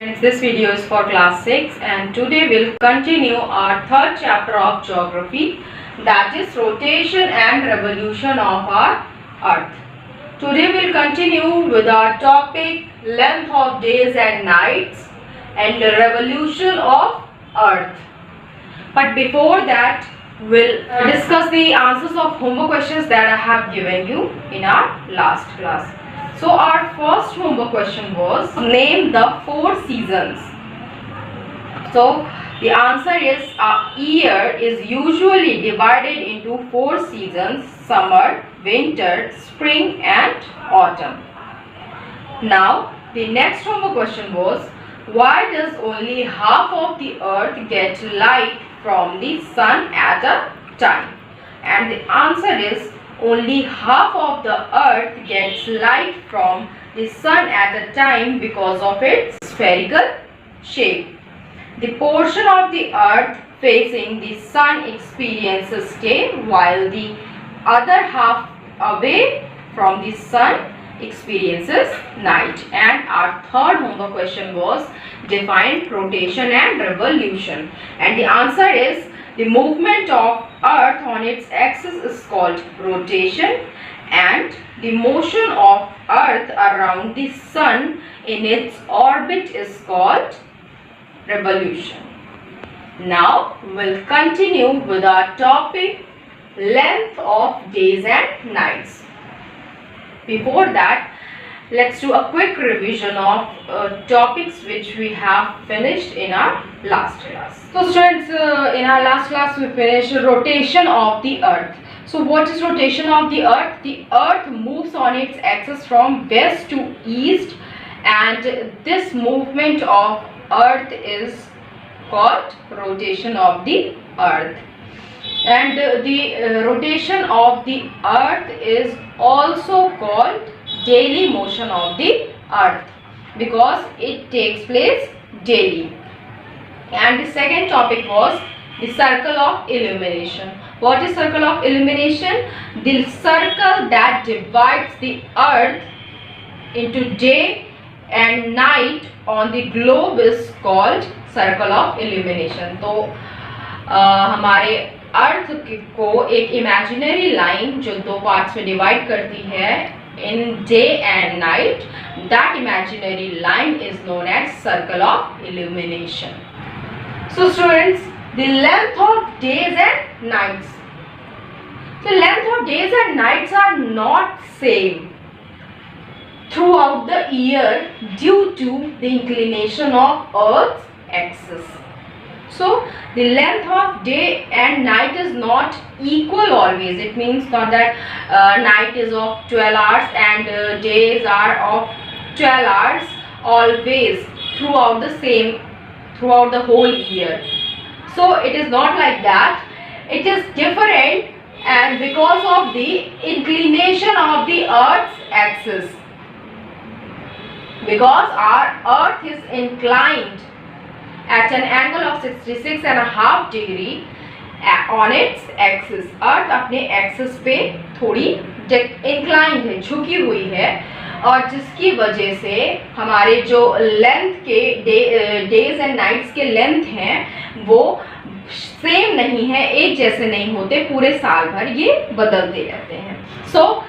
This video is for class 6 and today we'll continue our third chapter of geography, that is rotation and revolution of our earth. Today we'll continue with our topic length of days and nights and the revolution of earth. But before that we'll discuss the answers of homework questions that I have given you in our last class. So our first homework question was name the 4 seasons. So the answer is a year is usually divided into 4 seasons: summer, winter, spring and autumn. Now the next homework question was why does only half of the earth get light from the sun at a time? And the answer is only half of the earth gets light from the sun at a time because of its spherical shape. The portion of the earth facing the sun experiences day, while the other half away from the sun experiences night. And our third homework question was define rotation and revolution. And the answer is the movement of earth on its axis is called rotation and the motion of earth around the sun in its orbit is called revolution. Now we'll continue with our topic length of days and nights. Before that, let's do a quick revision of topics which we have finished in our last class. So students, in our last class we finished rotation of the earth. So what is rotation of the earth? The earth moves on its axis from west to east, and this movement of earth is called rotation of the earth. And the rotation of the earth is also called daily motion of the earth because it takes place daily. And the second topic was the circle of illumination. What is circle of illumination? The circle that divides the earth into day and night on the globe is called circle of illumination. तो हमारे अर्थ को एक imaginary line जो 2 parts में divide करती है in day and night, that imaginary line is known as circle of illumination. So students, the length of days and nights. The length of days and nights are not same throughout the year due to the inclination of Earth's axis. So the length of day and night is not equal always. It means not that night is of 12 hours and days are of 12 hours always throughout the whole year. So it is not like that. It is different, and because of the inclination of the earth's axis, because our earth is inclined at an angle of 66.5 degree on its axis. अर्थ अपने axis पे थोड़ी inclined है, झुकी हुई है, और जिसकी वजह से हमारे जो लेंथ के डेज एंड नाइट्स के लेंथ हैं वो सेम नहीं है, एक जैसे नहीं होते, पूरे साल भर ये बदलते रहते हैं. So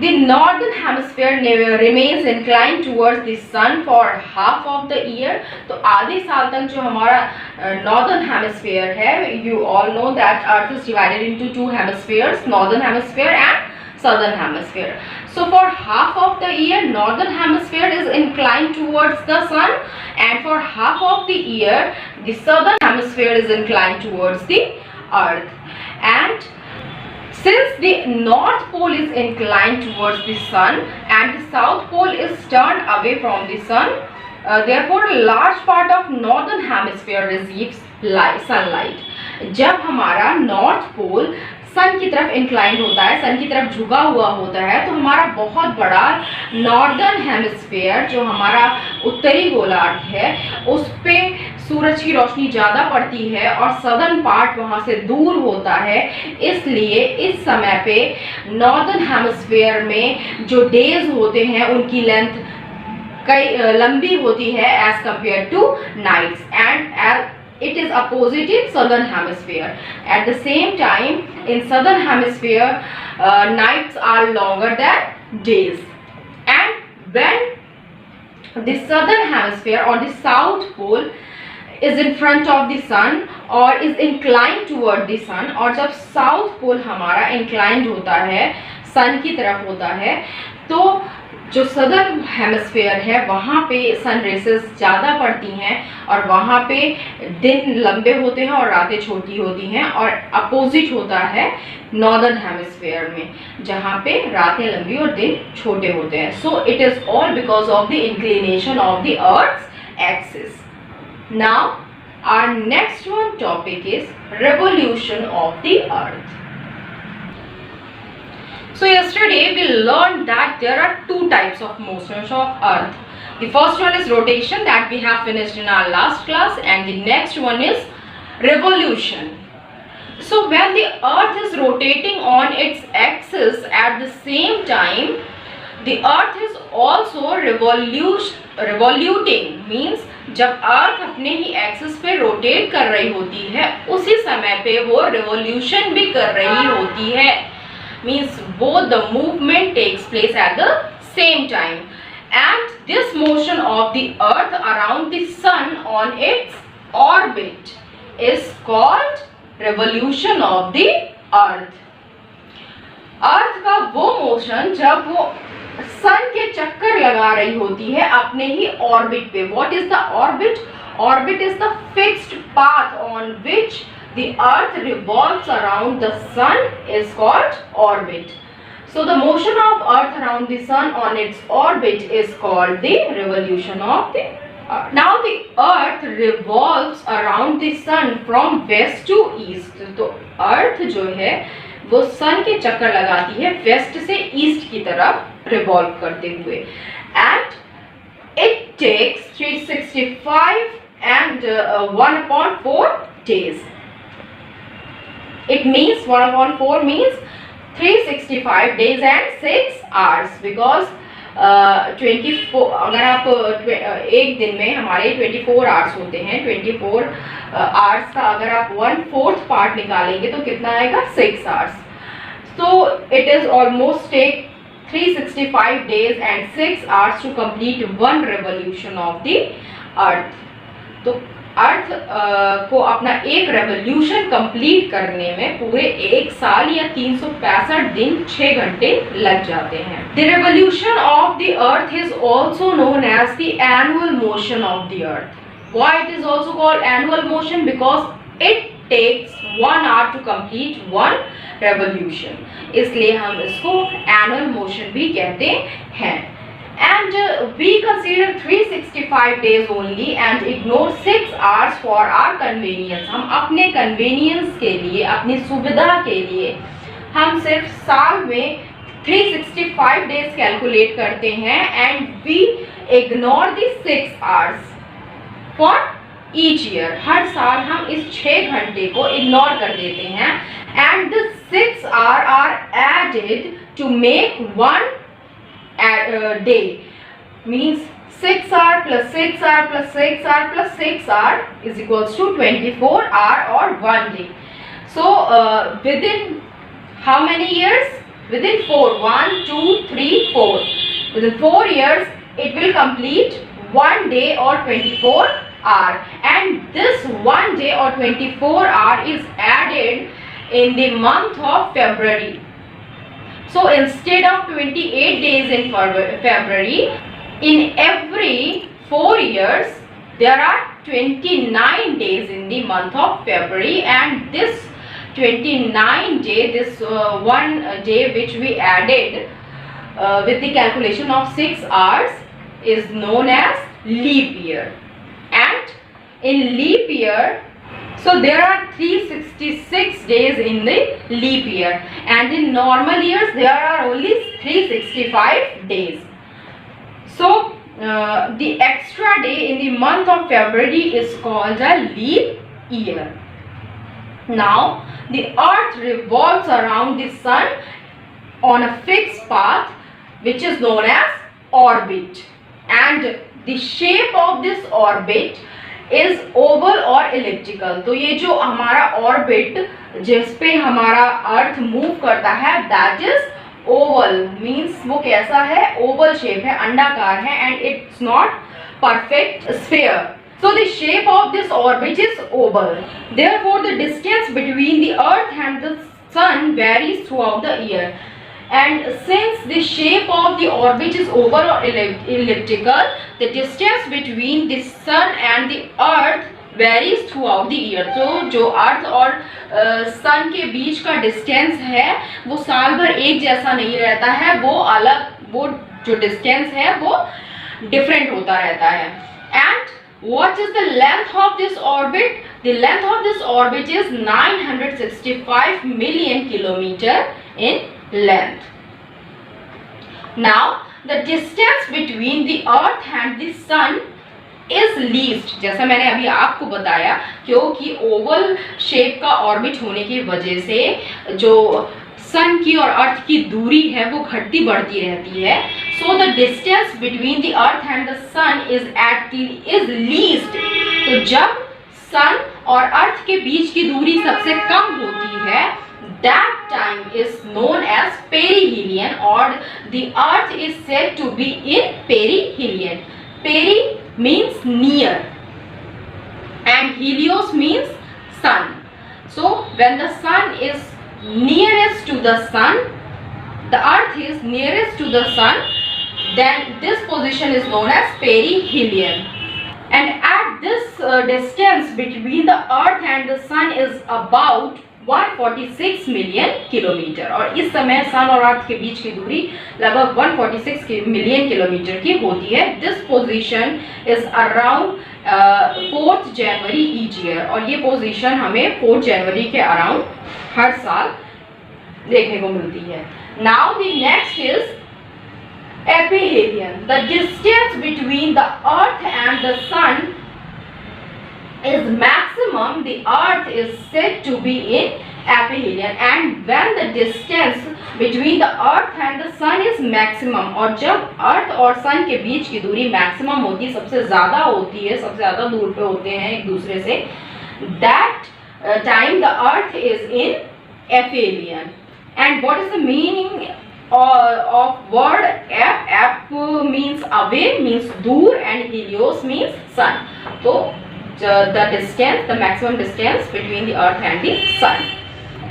the northern hemisphere remains inclined towards the sun for half of the year. तो आधे साल तक जो हमारा northern hemisphere है, you all know that earth is divided into 2 hemispheres, northern hemisphere and southern hemisphere. So for half of the year, northern hemisphere is inclined towards the sun, and for half of the year, the southern hemisphere is inclined towards the earth. And since the North Pole is inclined towards the sun and the South Pole is turned away from the sun, therefore a large part of Northern Hemisphere receives sunlight. जब हमारा North Pole सन की तरफ inclined होता है, सन की तरफ झुका हुआ होता है, तो हमारा बहुत बड़ा नॉर्दर्न हेमिस्फीयर जो हमारा उत्तरी गोलार्ध है उस पे सूरज की रोशनी ज़्यादा पड़ती है और सदर्न पार्ट वहाँ से दूर होता है. इसलिए इस समय पे नॉर्दर्न हेमिस्फीयर में जो डेज होते हैं उनकी लेंथ कई लंबी होती है as compare to nights, and it is opposite in southern hemisphere. At the same time, in southern hemisphere, nights are longer than days. And when the southern hemisphere or the south pole is in front of the sun or is inclined toward the sun, और जब south pole हमारा inclined होता है, sun की तरफ होता है, तो जो सदर्न हेमिस्फीयर है वहाँ पे सन रेसेस ज़्यादा पड़ती हैं और वहाँ पे दिन लंबे होते हैं और रातें छोटी होती हैं, और अपोजिट होता है नॉर्दर्न हेमिस्फीयर में जहाँ पे रातें लंबी और दिन छोटे होते हैं. So it is all because of the inclination of the earth's axis. Now our next one topic is revolution of the earth. So yesterday we learned that there are two types of motions of earth. The first one is rotation that we have finished in our last class, and the next one is revolution. So when the earth is rotating on its axis at the same time, the earth is also revoluting, means जब अर्थ अपने ही axis पे rotate कर रही होती है उसी समय पे वो revolution भी कर रही होती है. Means both the movement takes place at the same time, and this motion of the earth around the sun on its orbit is called revolution of the earth. अर्थ का वो मोशन जब वो सन के चक्कर लगा रही होती है अपने ही ऑर्बिट पे. What is the orbit? Orbit is the fixed path on which the earth revolves around the sun is called orbit. So the motion of earth around the sun on its orbit is called the revolution of the earth. Now the earth revolves around the sun from west to east. तो earth जो है वो sun के चक्कर लगाती है west से east की तरफ revolve करते हुए, and it takes 365 and 1/4 days. It means 1/4 means 365 days and 6 hours, because 24 अगर आप एक दिन में हमारे 24 आवर्स होते हैं, 24 आवर्स का अगर आप 1/4 पार्ट निकालेंगे तो कितना आएगा? 6 hours. So it is almost take 365 days and 6 hours to complete one revolution of the earth. तो अर्थ को अपना एक रेवोल्यूशन कंप्लीट करने में पूरे एक साल या 365 दिन 6 घंटे लग जाते हैं. The revolution of the earth is also known as the annual motion of the earth. Why it is also called annual motion? Because it takes 1 hour to complete one revolution, इसलिए हम इसको एनुअल मोशन भी कहते हैं. And we consider 365 days only and ignore 6 hours for our convenience. हम अपने convenience के लिए, अपनी सुविधा के लिए हम सिर्फ साल में 365 days calculate करते हैं, and we ignore the 6 hours for each year. हर साल हम इस 6 घंटे को ignore कर देते हैं, and the 6 hours are added to make one day. Means 6 hour plus 6 hour plus 6 hour plus 6 hour is equals to 24 hour or 1 day. So within how many years? Within 4. 1, 2, 3, 4. Within 4 years it will complete 1 day or 24 hour, and this 1 day or 24 hour is added in the month of February. So instead of 28 days in February, in every 4 years there are 29 days in the month of February, and this 29 day, this one day which we added with the calculation of 6 hours is known as leap year. And in leap year, so there are 366 days in the leap year, and in normal years there are only 365 days. So the extra day in the month of February is called a leap year. Now the earth revolves around the sun on a fixed path which is known as orbit. and the shape of this orbit is oval or elliptical. तो ये जो हमारा orbit जिस पे हमारा अर्थ move करता है that is oval, means वो कैसा है, oval shape है, अंडाकार है, and it's not perfect sphere. So the shape of this orbit is oval. Therefore the distance between the earth and the sun varies throughout the year. And since the shape of the orbit is oval or elliptical, the distance between the sun and the earth varies throughout the year. तो जो अर्थ और सन के बीच का distance है वो साल भर एक जैसा नहीं रहता है, वो अलग, वो जो डिस्टेंस है वो डिफरेंट होता रहता है. And what is the length of this orbit? The length of this orbit is 965 million kilometer in length. Now the distance between the earth and the sun is least. जैसा मैंने अभी आपको बताया, क्योंकि ओवल शेप का orbit होने की वजह से जो सन की और अर्थ की दूरी है वो घटती बढ़ती रहती है. So the distance between the earth and the sun is least. तो जब सन और अर्थ के बीच की दूरी सबसे कम होती है, that time is known as perihelion, or the earth is said to be in perihelion. Peri means near and helios means sun. So when the sun is nearest to the sun, the earth is nearest to the sun, then this position is known as perihelion. And at this distance between the earth and the sun is about 146 million kilometre. और इस समय सन और अर्थ के बीच की दूरी लगभग 146 million kilometre की होती है. This position is around 4th January each year. और ये पोजीशन हमें 4th जनवरी के अराउंड हर साल देखने को मिलती है. Now the next is aphelion. The distance between the earth and the sun is maximum. The earth is said to be in aphelion. And when the distance between the earth and the sun is maximum, और जब अर्थ और सन के बीच की दूरी maximum होती है, सबसे ज्यादा होती है, सबसे ज्यादा दूर पे होते हैं एक दूसरे से, that time the earth is in aphelion. And what is the meaning of word ap? Ap means away, means दूर, and helios means sun. तो the distance, the maximum distance between the earth and the sun.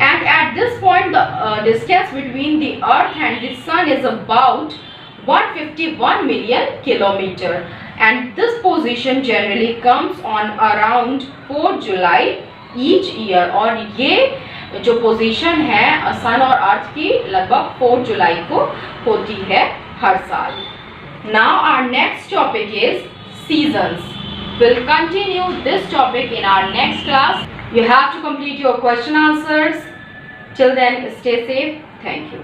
And at this point the distance between the earth and the sun is about 151 million kilometer. And this position generally comes on around 4 July each year. और ये जो position है सन और अर्थ की लगभग 4 जुलाई को होती है हर साल. Now our next topic is seasons. We'll continue this topic in our next class. You have to complete your question answers. Till then, stay safe. Thank you.